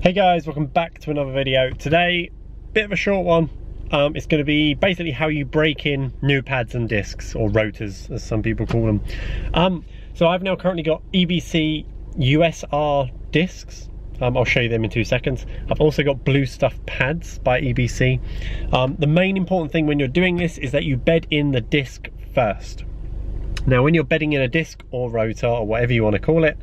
Hey guys, welcome back to another video. Today, bit of a short one. It's going to be basically how you break in new pads and discs, or rotors as some people call them. So I've now currently got EBC USR discs. I'll show you them in 2 seconds. I've also got Blue Stuff pads by EBC. The main important thing when you're doing this is that you bed in the disc first. Now when you're bedding in a disc or rotor or whatever you want to call it,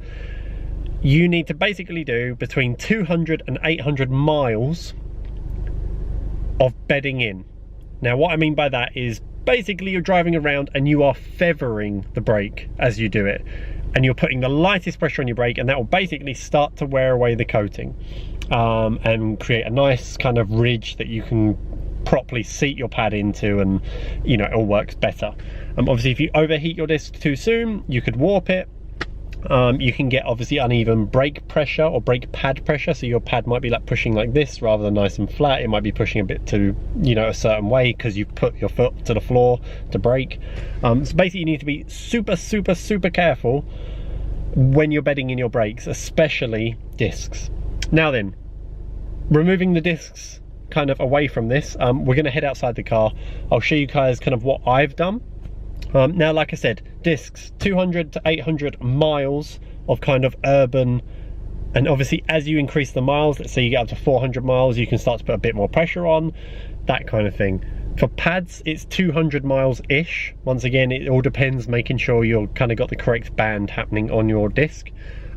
you need to basically do between 200 and 800 miles of bedding in. Now what I mean by that is basically you're driving around and you are feathering the brake as you do it, and you're putting the lightest pressure on your brake, and that will basically start to wear away the coating and create a nice kind of ridge that you can properly seat your pad into, and you know, it all works better. Obviously if you overheat your disc too soon, you could warp it. You can get obviously uneven brake pressure or brake pad pressure, so your pad might be like pushing like this rather than nice and flat. It might be pushing a bit to, you know, a certain way because you've put your foot to the floor to brake. So basically you need to be super careful when you're bedding in your brakes, especially discs. Now then, removing the discs kind of away from this, we're going to head outside the car. I'll show you guys kind of what I've done. Now, like I said, discs, 200 to 800 miles of kind of urban, and obviously as you increase the miles, let's say you get up to 400 miles, you can start to put a bit more pressure on, that kind of thing. For pads, it's 200 miles-ish. Once again, it all depends, making sure you've kind of got the correct band happening on your disc.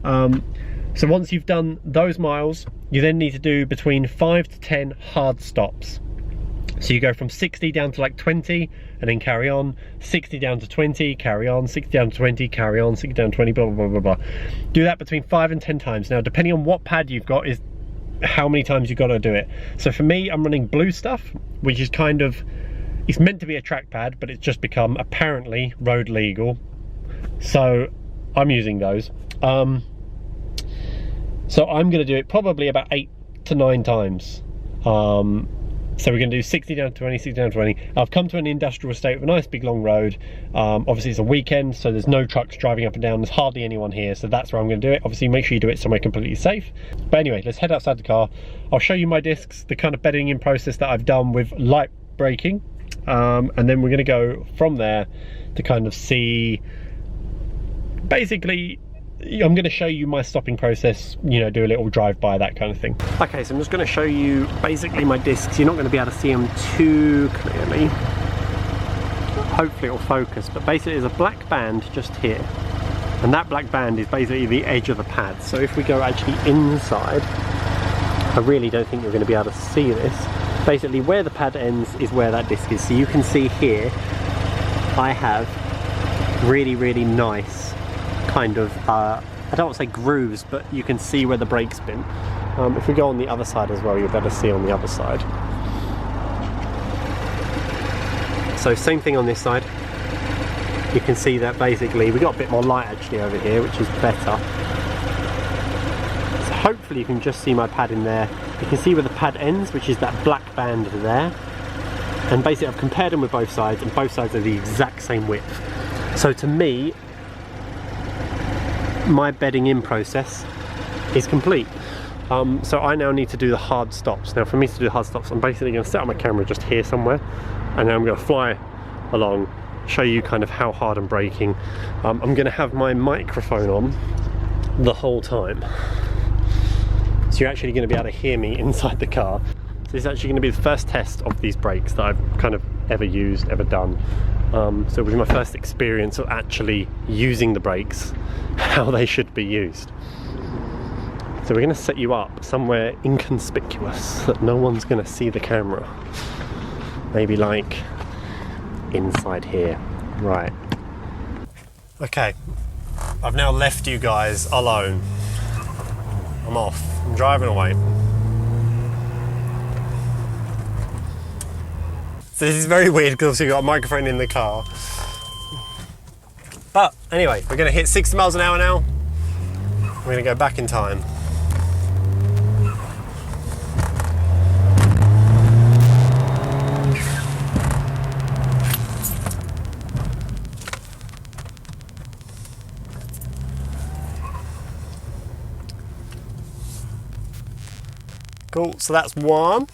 So once you've done those miles, you then need to do between 5 to 10 hard stops. So you go from 60 down to like 20 and then carry on, 60 down to 20, carry on, 60 down to 20, carry on, 60 down to 20, blah, blah, blah, blah. Do that between 5 and 10 times. Now, depending on what pad you've got is how many times you've got to do it. So for me, I'm running Blue Stuff, which is kind of, it's meant to be a track pad, but it's just become apparently road legal. So I'm using those. So I'm going to do it probably about 8 to 9 times. So we're going to do 60 down to 20, 60 down to 20. I've come to an industrial estate with a nice big long road. Obviously it's a weekend, so there's no trucks driving up and down. There's hardly anyone here, so that's where I'm going to do it. Obviously make sure you do it somewhere completely safe. But anyway, let's head outside the car. I'll show you my discs, the kind of bedding in process that I've done with light braking. And then we're going to go from there to kind of see, basically, I'm going to show you my stopping process, you know, do a little drive-by, that kind of thing. Okay, so I'm just going to show you basically my discs. You're not going to be able to see them too clearly. Hopefully it'll focus, but basically there's a black band just here. And that black band is basically the edge of the pad. So if we go actually inside, I really don't think you're going to be able to see this. Basically where the pad ends is where that disc is. So you can see here, I have really nice kind of, I don't want to say grooves, but you can see where the brake's been. If we go on the other side as well, you'll better see on the other side. So same thing on this side. You can see that basically we got a bit more light actually over here, which is better. So hopefully you can just see my pad in there. You can see where the pad ends, which is that black band there. And basically I've compared them with both sides, and both sides are the exact same width. So to me, my bedding in process is complete. So I now need to do the hard stops. Now for me to do the hard stops, I'm basically going to set up my camera just here somewhere, and then I'm going to fly along, show you kind of how hard I'm braking. I'm going to have my microphone on the whole time, so you're actually going to be able to hear me inside the car. So this is actually going to be the first test of these brakes that I've kind of ever used, ever done. So it was my first experience of actually using the brakes, how they should be used. So we're going to set you up somewhere inconspicuous that no one's going to see the camera. Maybe like inside here. Right. Okay, I've now left you guys alone. I'm off. I'm driving away. So this is very weird because obviously we've got a microphone in the car. But anyway, we're going to hit 60 miles an hour now. We're going to go back in time. Cool, so that's one.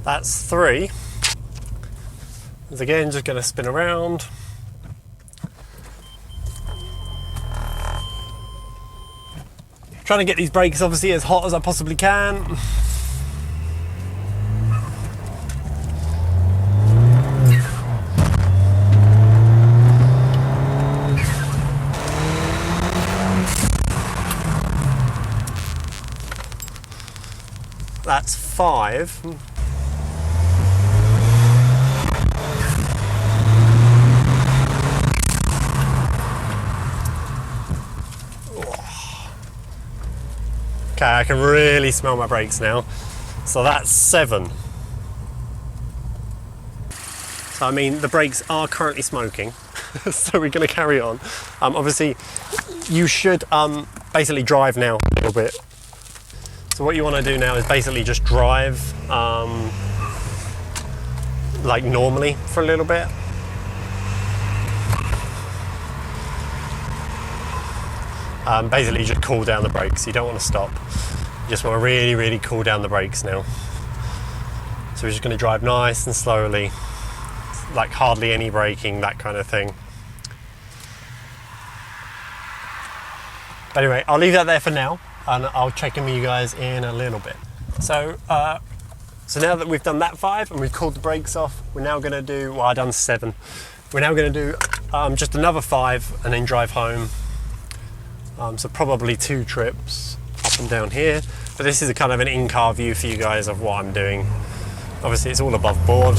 That's three. And again, just gonna spin around. Trying to get these brakes obviously as hot as I possibly can. That's five. Okay, I can really smell my brakes now. So that's seven. So I mean, the brakes are currently smoking, so we're going to carry on. Obviously, you should basically drive now a little bit. So what you want to do now is basically just drive like normally for a little bit. Basically just cool down the brakes. You don't want to stop. You just want to really, really cool down the brakes now. So we're just going to drive nice and slowly, like hardly any braking, that kind of thing. But anyway, I'll leave that there for now, and I'll check in with you guys in a little bit. So now that we've done that 5 and we've cooled the brakes off, we're now going to do, well, I've done 7. We're now going to do just another 5 and then drive home. So probably 2 trips up and down here. But this is a kind of an in-car view for you guys of what I'm doing. Obviously it's all above board.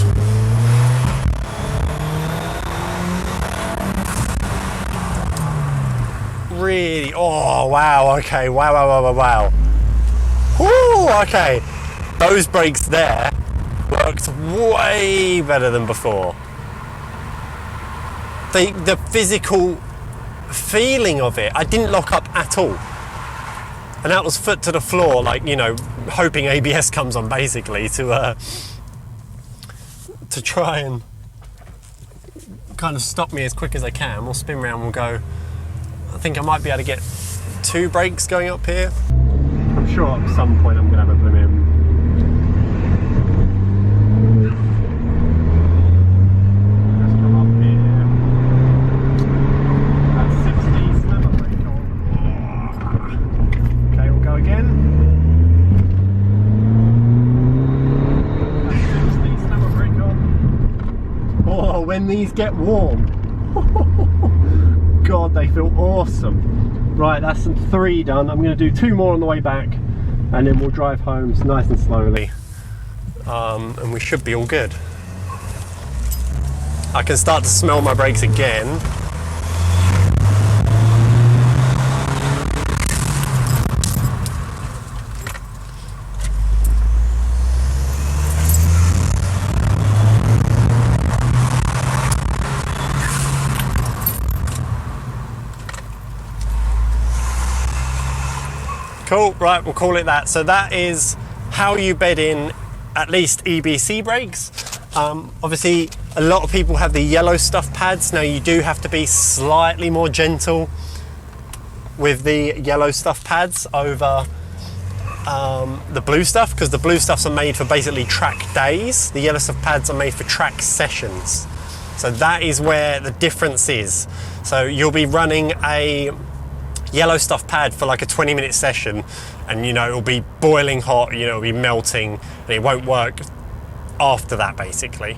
Really, oh wow, okay, wow. Woo, okay. Those brakes there worked way better than before. The physical feeling of it, I didn't lock up at all, and that was foot to the floor, like, you know, hoping ABS comes on basically to try and kind of stop me as quick as I can. We'll spin around, we'll go. I think I might be able to get 2 brakes going up here. I'm sure at some point I'm gonna have a blooming when these get warm. God, they feel awesome. Right, that's 3 done. I'm going to do 2 more on the way back, and then we'll drive home nice and slowly, and we should be all good. I can start to smell my brakes again. Cool, right, we'll call it that. So that is how you bed in at least EBC brakes. Obviously, a lot of people have the yellow stuff pads. Now you do have to be slightly more gentle with the yellow stuff pads over the blue stuff, because the blue stuffs are made for basically track days. The yellow stuff pads are made for track sessions. So that is where the difference is. So you'll be running a yellow stuff pad for like a 20-minute session, and you know it'll be boiling hot, you know, it'll be melting, and it won't work after that basically.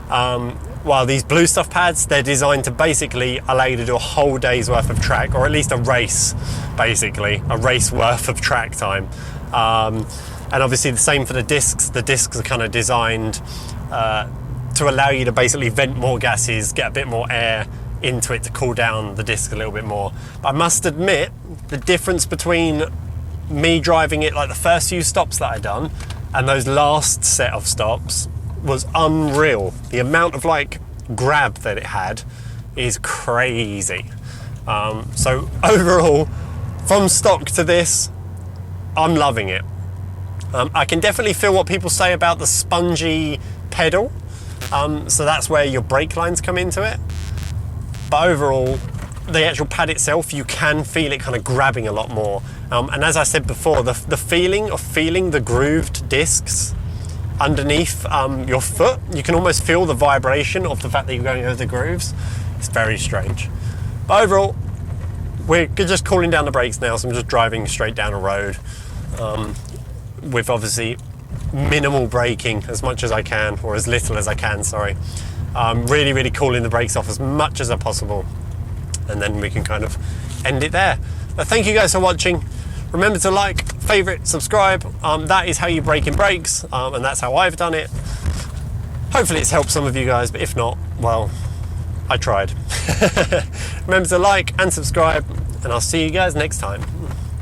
While these blue stuff pads, they're designed to basically allow you to do a whole day's worth of track, or at least a race, basically a race worth of track time. And obviously the same for the discs. The discs are kind of designed to allow you to basically vent more gases, get a bit more air into it to cool down the disc a little bit more. But I must admit, the difference between me driving it like the first few stops that I'd done and those last set of stops was unreal. The amount of like grab that it had is crazy. So overall, from stock to this, I'm loving it. I can definitely feel what people say about the spongy pedal. So that's where your brake lines come into it. But overall, the actual pad itself, you can feel it kind of grabbing a lot more. And as I said before, the feeling of feeling the grooved discs underneath your foot, you can almost feel the vibration of the fact that you're going over the grooves. It's very strange. But overall, we're just cooling down the brakes now, so I'm just driving straight down a road with obviously minimal braking as much as I can, or as little as I can, sorry. Really cooling the brakes off as much as possible, and then we can kind of end it there. But thank you guys for watching. Remember to like, favorite, subscribe. That is how you brake in brakes, and that's how I've done it. Hopefully it's helped some of you guys, but if not, well, I tried. Remember to like and subscribe, and I'll see you guys next time.